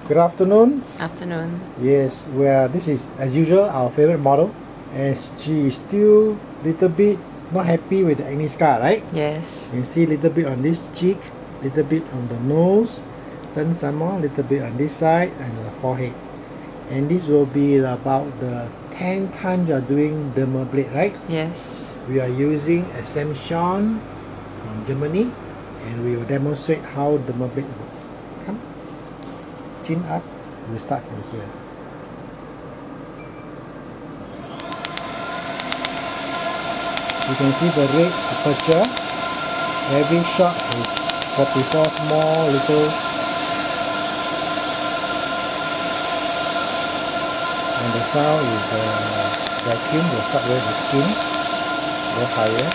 Good afternoon. Afternoon. Yes, this is as usual our favorite model, and she is still little bit not happy with the acne scar, right? Yes. You can see a little bit on this cheek, little bit on the nose, then some more, little bit on this side and the forehead. And this will be about the 10 times you are doing dermablade, right? Yes. We are using Ascension from Germany, and we will demonstrate how dermablade works. Come, chin up. We'll start from here. You can see the red aperture. Every shot is 44 small little. And the sound is the vacuum will start with the skin. Go higher.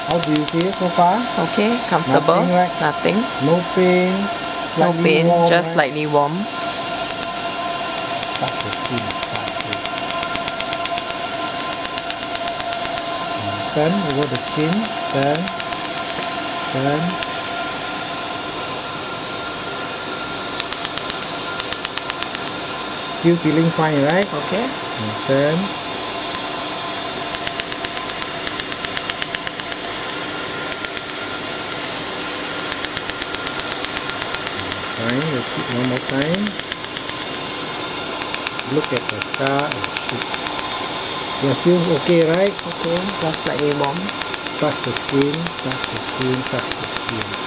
How do you feel so far? Okay, comfortable. Nothing, right? Nothing. No pain. No pain, Warm, just right? slightly warm. Touch the skin. Turn over the chin. Turn. Still feeling fine, right? Okay. And turn. Fine. Repeat one more time. Look at the scar and shoot. You feel okay, right? Okay, just slightly warm. Touch the skin. Touch the skin. Touch the skin.